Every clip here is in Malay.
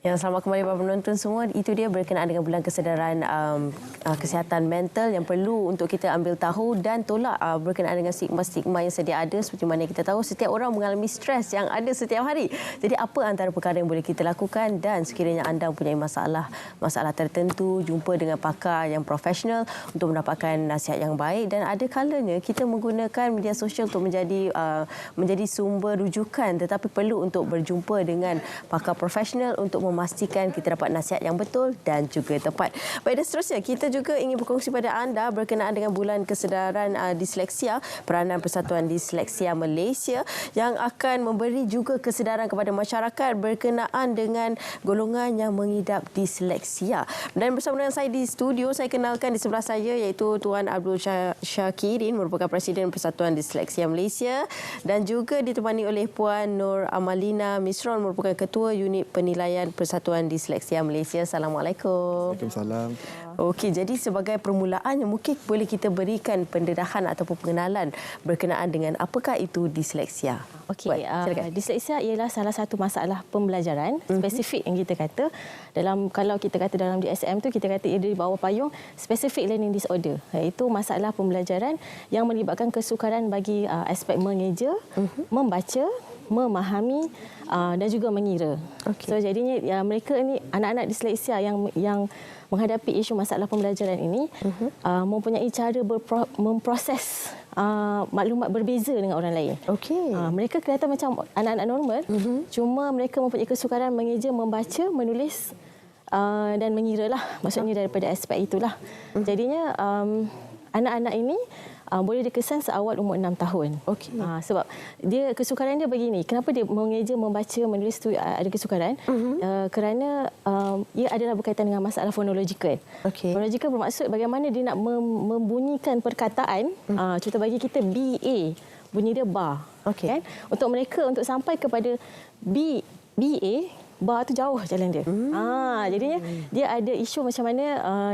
Yang selamat kembali para penonton semua. Itu dia berkenaan dengan bulan kesedaran kesihatan mental yang perlu untuk kita ambil tahu dan tolak berkenaan dengan stigma-stigma yang sedia ada. Seperti mana kita tahu, setiap orang mengalami stres yang ada setiap hari. Jadi apa antara perkara yang boleh kita lakukan, dan sekiranya anda mempunyai masalah tertentu, jumpa dengan pakar yang profesional untuk mendapatkan nasihat yang baik. Dan ada kalanya kita menggunakan media sosial untuk menjadi sumber rujukan, tetapi perlu untuk berjumpa dengan pakar profesional untuk memastikan kita dapat nasihat yang betul dan juga tepat. Baik, dan seterusnya kita juga ingin berkongsi pada anda berkenaan dengan bulan kesedaran disleksia, peranan Persatuan Disleksia Malaysia yang akan memberi juga kesedaran kepada masyarakat berkenaan dengan golongan yang mengidap disleksia. Dan bersama dengan saya di studio, saya kenalkan di sebelah saya iaitu Tuan Abdul Syakirin, merupakan Presiden Persatuan Disleksia Malaysia, dan juga ditemani oleh Puan Nur Amalina Misron, merupakan Ketua Unit Penilaian Persatuan Disleksia Malaysia. Assalamualaikum. Waalaikumsalam. Okey, jadi sebagai permulaan mungkin boleh kita berikan pendedahan ataupun pengenalan berkenaan dengan apakah itu disleksia. Okey, disleksia ialah salah satu masalah pembelajaran spesifik yang kita kata kalau kita kata dalam DSM tu, kita kata ia di bawah payung specific learning disorder, iaitu masalah pembelajaran yang melibatkan kesukaran bagi aspek mengeja, membaca, memahami dan juga mengira. Okay. So jadinya mereka ini anak-anak disleksia yang menghadapi isu masalah pembelajaran ini mempunyai cara memproses maklumat berbeza dengan orang lain. Okey. Mereka kelihatan macam anak-anak normal, cuma mereka mempunyai kesukaran mengeja, membaca, menulis dan mengira lah. Maksudnya daripada aspek itulah. Jadinya anak-anak ini boleh dikesan seawal umur 6 tahun. Okey. Sebab kesukaran dia begini. Kenapa dia mengeja, membaca, menulis tu ada kesukaran? Kerana ia adalah berkaitan dengan masalah fonologikal. Okay. Fonologikal bermaksud bagaimana dia nak membunyikan perkataan. Contoh bagi kita BA, bunyi dia ba. Okay. Kan? Untuk mereka untuk sampai kepada BA, ba tu jauh jalan dia. Jadinya dia ada isu macam mana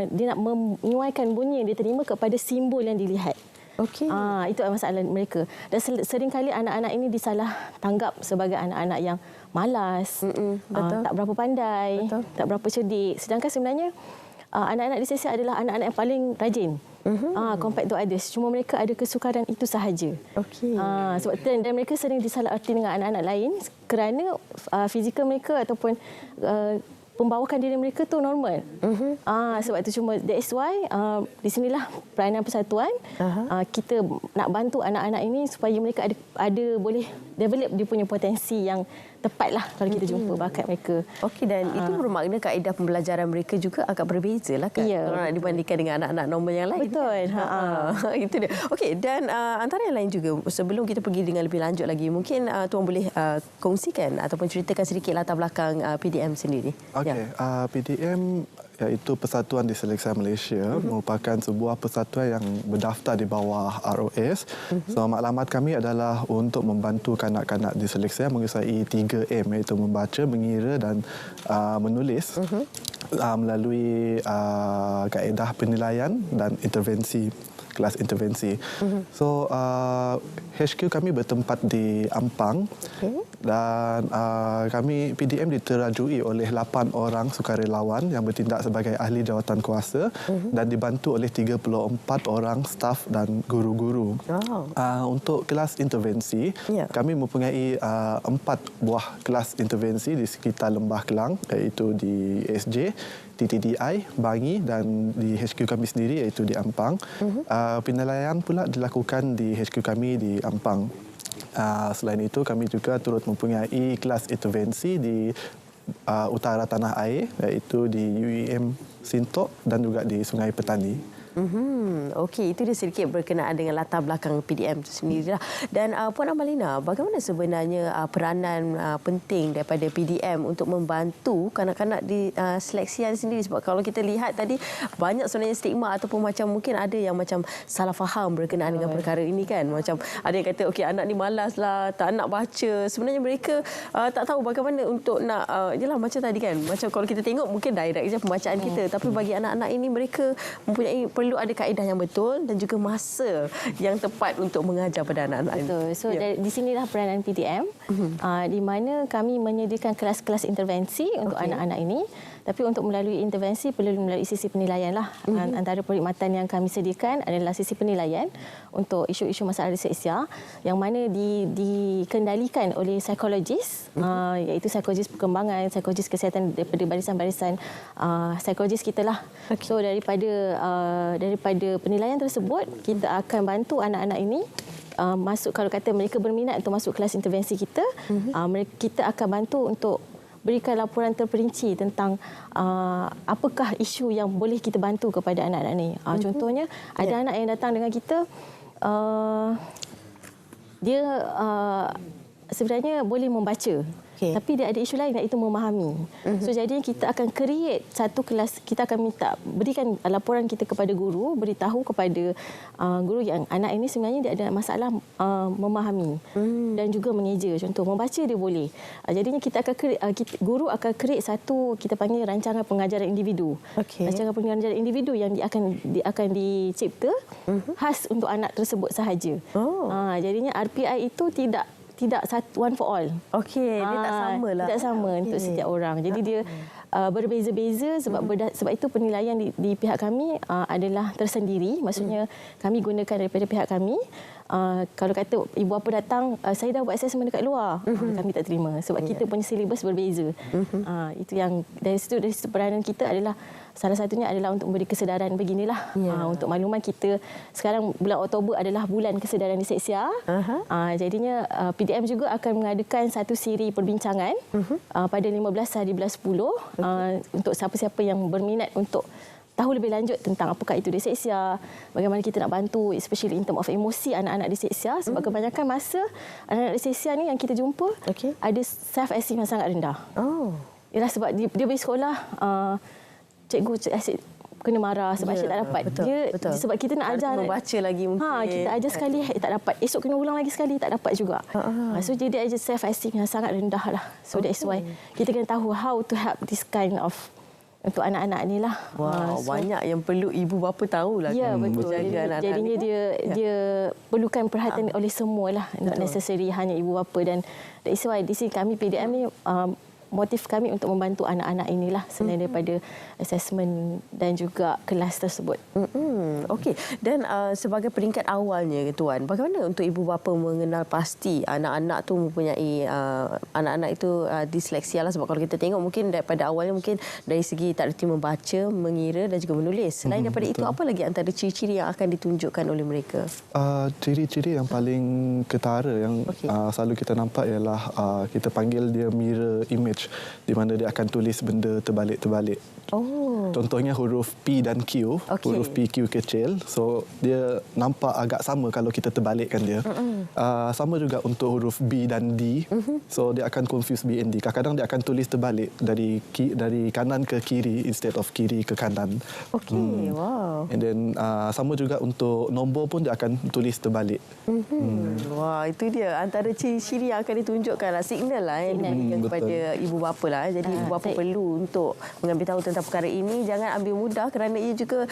dia nak menyuaikan bunyi yang dia terima kepada simbol yang dilihat. Okey. Itu masalah mereka. Dan seringkali anak-anak ini disalah tanggap sebagai anak-anak yang malas, tak berapa pandai, tak berapa cerdik. Sedangkan sebenarnya anak-anak disleksia adalah anak-anak yang paling rajin. Compared to others. Cuma mereka ada kesukaran itu sahaja. Okey. Sebab dan mereka sering disalaherti dengan anak-anak lain kerana fizikal mereka ataupun pembawakan diri mereka tu normal. Sebab itu cuma that's why di sinilah peranan persatuan. Kita nak bantu anak-anak ini supaya mereka ada boleh develop dia punya potensi yang tepatlah kalau kita jumpa bakat mereka. Okey, dan itu bermakna kaedah pembelajaran mereka juga agak berbeza lah kan? Ya. Kalau nak dibandingkan dengan anak-anak normal yang lain. Betul. Itu dia. Okey, dan antara yang lain juga, sebelum kita pergi dengan lebih lanjut lagi, mungkin Tuan boleh kongsikan ataupun ceritakan sedikit latar belakang PDM sendiri. Okey, PDM iaitu Persatuan Disleksia Malaysia merupakan sebuah persatuan yang berdaftar di bawah ROS. So maklumat kami adalah untuk membantu kanak-kanak disleksia menguasai 3M, iaitu membaca, mengira dan menulis melalui kaedah penilaian dan intervensi, kelas intervensi. So HQ kami bertempat di Ampang. Dan kami PDM diterajui oleh 8 orang sukarelawan yang bertindak sebagai ahli jawatan kuasa dan dibantu oleh 34 orang staf dan guru-guru. Untuk kelas intervensi, kami mempunyai 4 buah kelas intervensi di sekitar Lembah Kelang, iaitu di SJ, TTDI, Bangi dan di HQ kami sendiri iaitu di Ampang. Penilaian pula dilakukan di HQ kami di Ampang. Selain itu, kami juga turut mempunyai kelas intervensi di utara tanah air, iaitu di UEM Sintok dan juga di Sungai Petani. Okey, itu dia sedikit berkenaan dengan latar belakang PDM itu sendirilah. Dan Puan Amalina, bagaimana sebenarnya peranan penting daripada PDM untuk membantu kanak-kanak di disleksia sendiri? Sebab kalau kita lihat tadi, banyak sebenarnya stigma ataupun macam mungkin ada yang macam salah faham berkenaan dengan perkara ini kan. Macam ada yang kata, okey, anak ni malas lah, tak nak baca. Sebenarnya mereka tak tahu bagaimana untuk nak, yelah macam tadi kan, macam kalau kita tengok mungkin direct je pembacaan kita. Tapi bagi anak-anak ini, mereka mempunyai perlu ada kaedah yang betul dan juga masa yang tepat untuk mengajar pada anak-anak ini. Betul. So di sinilah peranan PDM di mana kami menyediakan kelas-kelas intervensi untuk anak-anak ini. Tapi untuk melalui intervensi perlu melalui sisi penilaian lah. Antara perkhidmatan yang kami sediakan adalah sisi penilaian untuk isu-isu masalah disleksia yang mana dikendalikan oleh psikologis, iaitu psikologis perkembangan, psikologis kesihatan daripada barisan-barisan psikologis kita lah. Okay. So daripada penilaian tersebut kita akan bantu anak-anak ini masuk, kalau kata mereka berminat untuk masuk kelas intervensi kita, kita akan bantu untuk berikan laporan terperinci tentang apakah isu yang boleh kita bantu kepada anak-anak ni. Contohnya, ada anak yang datang dengan kita, dia sebenarnya boleh membaca. Tapi dia ada isu lain, iaitu memahami. So jadinya kita akan create satu kelas, kita akan berikan laporan kita kepada guru, beritahu kepada guru yang anak ini sebenarnya dia ada masalah memahami dan juga mengeja. Contoh membaca dia boleh. Jadinya kita akan guru akan create satu, kita panggil rancangan pengajaran individu. Rancangan pengajaran individu yang akan dicipta khas untuk anak tersebut sahaja. Jadinya RPI itu tidak one for all. Okey, dia tak sama lah. Tidak sama untuk setiap orang. Jadi dia berbeza-beza sebab itu penilaian di pihak kami adalah tersendiri. Maksudnya kami gunakan daripada pihak kami. Kalau kata ibu bapa datang, saya dah buat assessment dekat luar, kami tak terima sebab kita punya silibus berbeza. Itu yang dari situ peranan kita adalah salah satunya adalah untuk memberi kesedaran beginilah. Untuk makluman kita sekarang bulan Oktober adalah bulan kesedaran disleksia. Jadinya PDM juga akan mengadakan satu siri perbincangan pada 15 hari bulan 10 untuk siapa-siapa yang berminat untuk tahu lebih lanjut tentang apakah itu disleksia, bagaimana kita nak bantu, especially in term of emosi anak-anak disleksia. Sebab kebanyakan masa anak-anak disleksia ni yang kita jumpa ada self-esteem yang sangat rendah. Ialah sebab dia pergi sekolah, cikgu asyik kena marah sebab asyik tak dapat. Betul. Sebab kita nak ajar membaca lagi mungkin. Kita ajar sekali tak dapat, esok kena ulang lagi sekali tak dapat juga. So jadi ada self-esteem yang sangat rendah lah. So that's why kita kena tahu how to help this kind of untuk anak-anak ni lah. Banyak yang perlu ibu bapa tahulah. Ya, betul. Jadinya dia perlukan perhatian oleh semua lah. Not necessary hanya ibu bapa. Dan that's why di sini kami PDM ni motif kami untuk membantu anak-anak inilah selain daripada assessment dan juga kelas tersebut. Okey. Dan sebagai peringkat awalnya, Tuan, bagaimana untuk ibu bapa mengenal pasti anak-anak tu mempunyai anak-anak itu disleksia lah, sebab kalau kita tengok mungkin daripada awalnya mungkin dari segi tak reti membaca, mengira dan juga menulis. Selain daripada itu, apa lagi antara ciri-ciri yang akan ditunjukkan oleh mereka? Ciri-ciri yang paling ketara yang selalu kita nampak ialah kita panggil dia mirror image, di mana dia akan tulis benda terbalik-terbalik. Contohnya huruf P dan Q, huruf P, Q kecil. So dia nampak agak sama kalau kita terbalikkan dia. Sama juga untuk huruf B dan D. So dia akan confuse B and D. Kadang-kadang dia akan tulis terbalik dari kanan ke kiri instead of kiri ke kanan. Wow. And then sama juga untuk nombor pun dia akan tulis terbalik. Wah, itu dia antara ciri-ciri yang akan ditunjukkan lah, signal lah yang diberikan kepada ibu bapa lah. Jadi ibu bapa perlu untuk mengambil tahu tentang perkara ini. Jangan ambil mudah kerana ia juga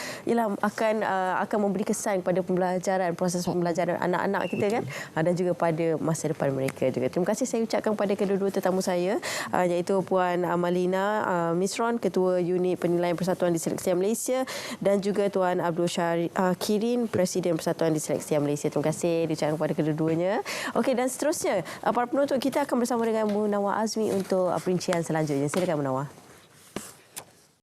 akan memberi kesan kepada pembelajaran, proses pembelajaran anak-anak kita kan, dan juga pada masa depan mereka juga. Terima kasih saya ucapkan kepada kedua-dua tetamu saya, iaitu Puan Malina Misron, Ketua Unit Penilaian Persatuan Disleksia Malaysia, dan juga Tuan Abdul Kirin, Presiden Persatuan Disleksia Malaysia. Terima kasih diucapkan kepada kedua-duanya. Okey, dan seterusnya para penonton kita akan bersama dengan Munawar Azmi untuk perincian selanjutnya. Silakan Munawar.